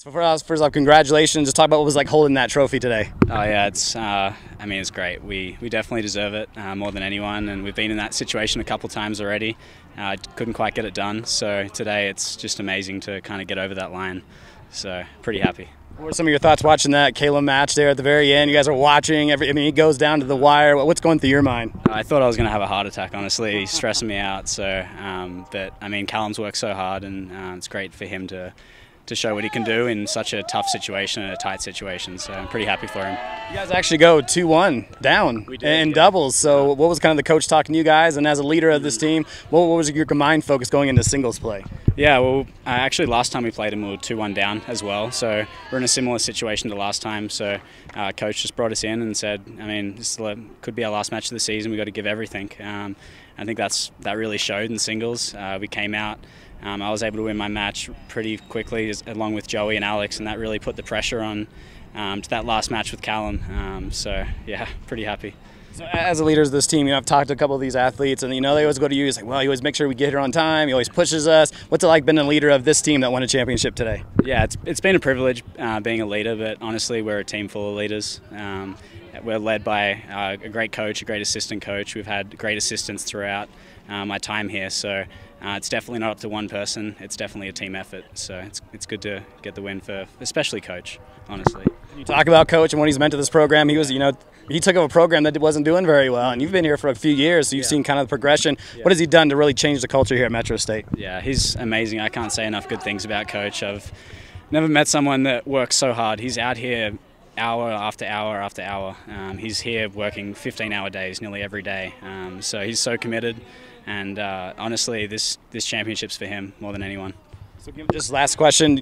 So first off, congratulations. Just talk about what it was like holding that trophy today. Oh yeah, it's great. We definitely deserve it more than anyone, and we've been in that situation a couple times already. Couldn't quite get it done, so today it's just amazing to kind of get over that line. So pretty happy. What were some of your thoughts watching that Calum match there at the very end? You guys are watching. He goes down to the wire. What's going through your mind? I thought I was going to have a heart attack, honestly. He's stressing me out. So, but I mean, Calum's worked so hard, and it's great for him to show what he can do in such a tough situation and a tight situation. So I'm pretty happy for him. You guys actually go 2-1 down in doubles. So what was kind of the coach talking to you guys? And as a leader of this team, what was your mind focus going into singles play? Yeah, well, actually last time we played him we were 2-1 down as well. So we're in a similar situation to last time. So coach just brought us in and said, I mean, this could be our last match of the season. We've got to give everything. I think that really showed in singles. We came out. I was able to win my match pretty quickly along with Joey and Alex, and that really put the pressure on to that last match with Calum. So yeah, pretty happy. So as a leader of this team, I've talked to a couple of these athletes, and they always go to you. It's like, well, you always make sure we get here on time. He always pushes us. What's it like being a leader of this team that won a championship today? Yeah, it's been a privilege being a leader, but honestly, we're a team full of leaders. We're led by a great coach, a great assistant coach. We've had great assistants throughout my time here, so it's definitely not up to one person. It's definitely a team effort, so it's good to get the win for especially coach, honestly. You talk about coach and what he's meant to this program. He took over a program that wasn't doing very well, and you've been here for a few years, so you've seen kind of the progression. Yeah. What has he done to really change the culture here at Metro State? Yeah, he's amazing. I can't say enough good things about Coach. I've never met someone that works so hard. He's out here hour after hour after hour. He's here working 15-hour days nearly every day. So he's so committed, and honestly, this championship's for him more than anyone. So just last question,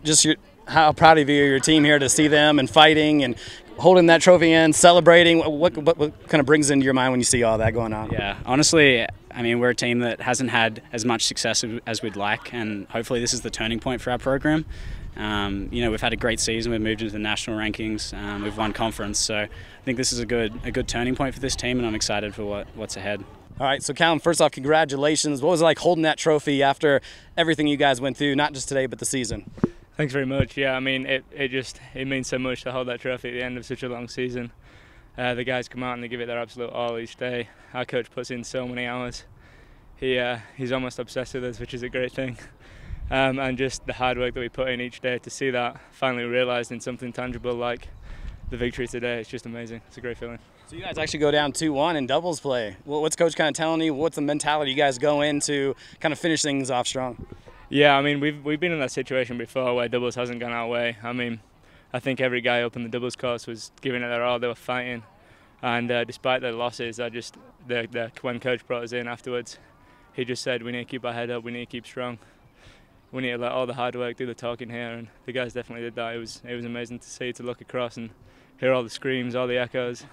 how proud of you your team here to see them and fighting and holding that trophy in, celebrating. What kind of brings into your mind when you see all that going on? Yeah, honestly, I mean, we're a team that hasn't had as much success as we'd like, and hopefully this is the turning point for our program. We've had a great season. We've moved into the national rankings. We've won conference, so I think this is a good turning point for this team, and I'm excited for what's ahead. All right, so Calum, first off, congratulations. What was it like holding that trophy after everything you guys went through, not just today but the season? Thanks very much. Yeah, I mean, it means so much to hold that trophy at the end of such a long season. The guys come out and they give it their absolute all each day. Our coach puts in so many hours. He's almost obsessed with us, which is a great thing. And just the hard work that we put in each day to see that finally realised in something tangible like the victory today, it's just amazing. It's a great feeling. So you guys actually go down 2-1 in doubles play. What's Coach kind of telling you? What's the mentality you guys go in to kind of finish things off strong? Yeah, I mean, we've been in that situation before where doubles hasn't gone our way. I mean, I think every guy up in the doubles course was giving it their all. They were fighting, and despite their losses, when Coach brought us in afterwards, he just said we need to keep our head up, we need to keep strong, we need to let all the hard work do the talking here, and the guys definitely did that. It was amazing to see, to look across and hear all the screams, all the echoes,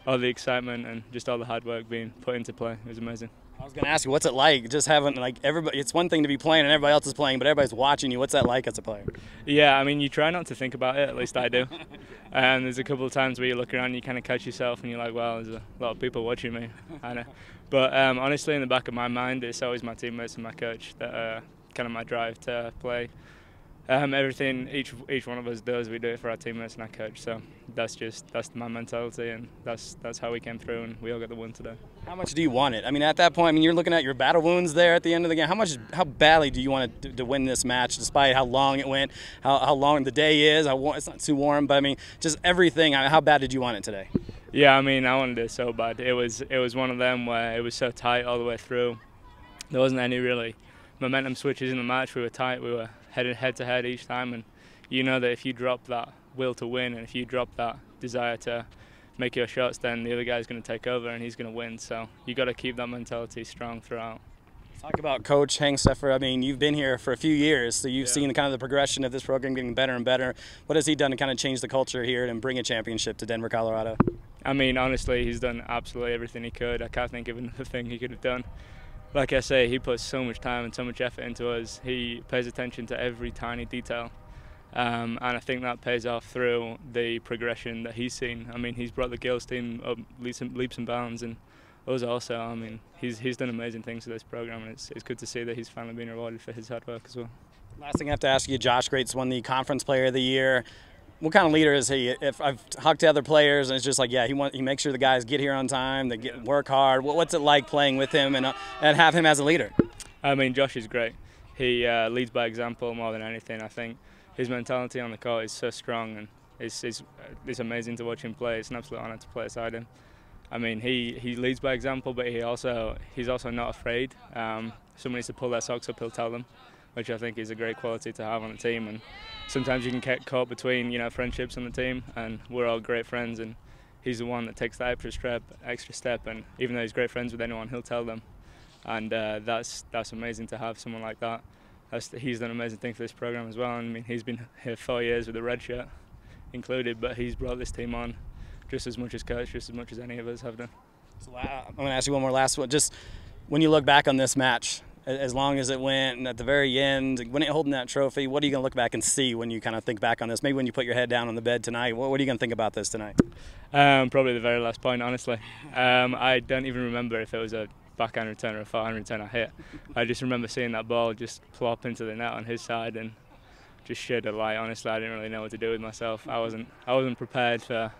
all the excitement, and just all the hard work being put into play. It was amazing. I was going to ask you, what's it like just having everybody? It's one thing to be playing and everybody else is playing, but everybody's watching you. What's that like as a player? Yeah, I mean, you try not to think about it. At least I do. And there's a couple of times where you look around, and you kind of catch yourself, and you're like, "Wow, there's a lot of people watching me." I know. But honestly, in the back of my mind, it's always my teammates and my coach that are kind of my drive to play. Everything each one of us does, we do it for our teammates and our coach. So that's my mentality, and that's how we came through, and we all got the win today. How much do you want it? I mean, at that point, you're looking at your battle wounds there at the end of the game. How badly do you want to win this match, despite how long it went, how long the day is? It's not too warm, but I mean, just everything. How bad did you want it today? Yeah, I mean, I wanted it so bad. It was one of them where it was so tight all the way through. There wasn't any really momentum switches in the match. We were tight. We were head to head each time, and you know that if you drop that will to win, and if you drop that desire to make your shots, then the other guy's going to take over and he's going to win. So you got to keep that mentality strong throughout. Talk about Coach Hangsteffer. I mean, you've been here for a few years, so you've seen kind of the progression of this program getting better and better. What has he done to kind of change the culture here and bring a championship to Denver, Colorado? I mean, honestly, he's done absolutely everything he could. I can't think of another thing he could have done. Like I say, he puts so much time and so much effort into us. He pays attention to every tiny detail. And I think that pays off through the progression that he's seen. I mean, he's brought the girls team up leaps and bounds, and us also. I mean, he's done amazing things for this program, and it's good to see that he's finally been rewarded for his hard work as well. Last thing I have to ask you, Josh Graetz won the Conference Player of the Year. What kind of leader is he? If I've talked to other players, and it's just like, yeah, he makes sure the guys get here on time, they work hard. What's it like playing with him and have him as a leader? I mean, Josh is great. He leads by example more than anything. I think his mentality on the court is so strong, and it's amazing to watch him play. It's an absolute honour to play beside him. I mean, he leads by example, but he's also not afraid. Someone needs to pull their socks up, he'll tell them, which I think is a great quality to have on the team. And sometimes you can get caught between, you know, friendships on the team, and we're all great friends, and he's the one that takes that extra step, and even though he's great friends with anyone, he'll tell them. And that's amazing to have someone like that. He's done an amazing thing for this program as well. I mean, he's been here 4 years with the red shirt included, but he's brought this team on just as much as coach, just as much as any of us have done. So I'm going to ask you one more last one. Just when you look back on this match, as long as it went, and at the very end, when you're holding that trophy, what are you going to look back and see when you kind of think back on this? Maybe when you put your head down on the bed tonight, what are you going to think about this tonight? Probably the very last point, honestly. I don't even remember if it was a backhand return or a forehand return I hit. I just remember seeing that ball just plop into the net on his side and just shed a light. Honestly, I didn't really know what to do with myself. I wasn't prepared for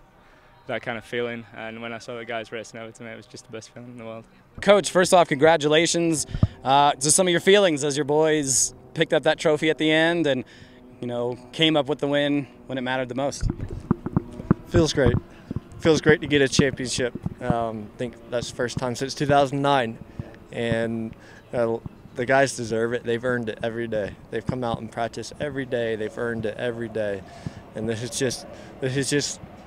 that kind of feeling, and when I saw the guys racing over to me, it was just the best feeling in the world. Coach, first off, congratulations. Just some of your feelings as your boys picked up that trophy at the end and, you know, came up with the win when it mattered the most. Feels great. Feels great to get a championship. I think that's the first time since 2009, and the guys deserve it. They've earned it every day. They've come out and practiced every day. They've earned it every day, and this is just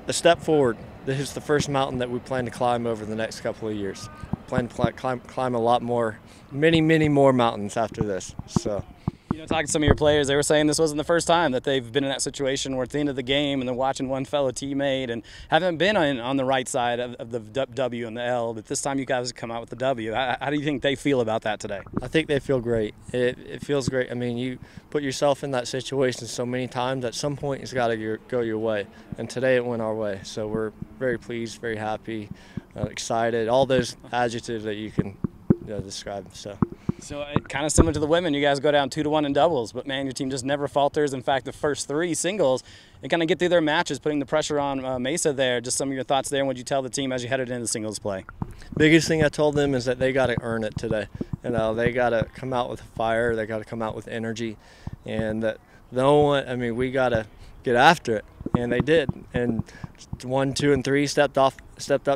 a step forward. This is the first mountain that we plan to climb over the next couple of years. Plan to climb a lot more, many more mountains after this. So. You know, talking to some of your players, they were saying this wasn't the first time that they've been in that situation where at the end of the game and they're watching one fellow teammate and haven't been on the right side of the W and the L, but this time you guys have come out with the W. How do you think they feel about that today? I think they feel great. It feels great. I mean, you put yourself in that situation so many times, at some point it's got to go your way, and today it went our way. So we're very pleased, very happy, excited, all those adjectives that you can describe. So kind of similar to the women, you guys go down 2-1 in doubles, but man, your team just never falters. In fact, the first 3 singles, and kind of get through their matches, putting the pressure on Mesa there. Just some of your thoughts there, and what you tell the team as you headed into singles play? Biggest thing I told them is that they got to earn it today. You know, they got to come out with fire. They got to come out with energy, and that we got to get after it, and they did. And 1, 2, and 3 stepped up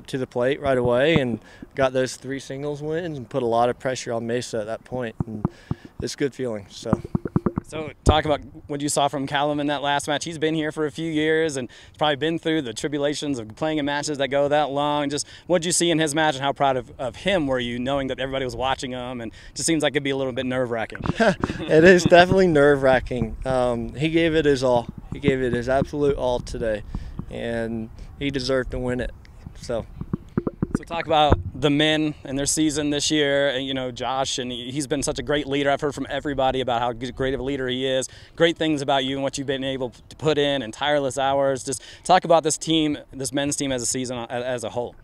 to the plate right away and got those 3 singles wins and put a lot of pressure on Mesa at that point, and it's a good feeling. So talk about what you saw from Calum in that last match. He's been here for a few years and probably been through the tribulations of playing in matches that go that long. Just what did you see in his match, and how proud of him were you, knowing that everybody was watching him, and just seems like it'd be a little bit nerve-wracking? It is definitely nerve-wracking. He gave it his all. He gave it his absolute all today, and he deserved to win it. So talk about the men and their season this year, and you know, Josh, and he's been such a great leader. I've heard from everybody about how great of a leader he is. Great things about you and what you've been able to put in and tireless hours. Just talk about this team, this men's team as a season as a whole.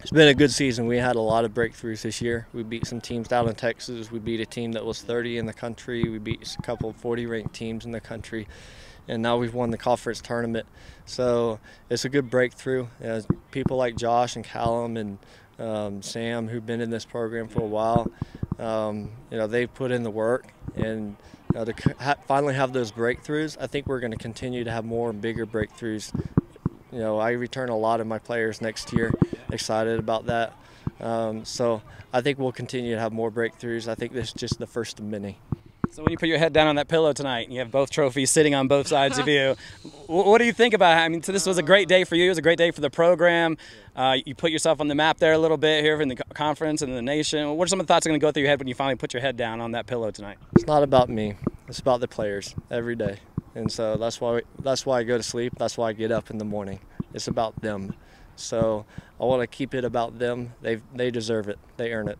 It's been a good season. We had a lot of breakthroughs this year. We beat some teams down in Texas. We beat a team that was 30 in the country. We beat a couple 40-ranked teams in the country. And now we've won the conference tournament. So it's a good breakthrough. People like Josh and Calum and Sam, who've been in this program for a while, they've put in the work. And to finally have those breakthroughs, I think we're going to continue to have more and bigger breakthroughs. You know, I return a lot of my players next year. Excited about that. So I think we'll continue to have more breakthroughs. I think this is just the first of many. So when you put your head down on that pillow tonight and you have both trophies sitting on both sides of you, what do you think about it? I mean, so this was a great day for you. It was a great day for the program. You put yourself on the map there a little bit here in the conference and the nation. What are some of the thoughts that are going to go through your head when you finally put your head down on that pillow tonight? It's not about me. It's about the players every day. And so that's why I go to sleep. That's why I get up in the morning. It's about them. So I want to keep it about them. They deserve it. They earn it.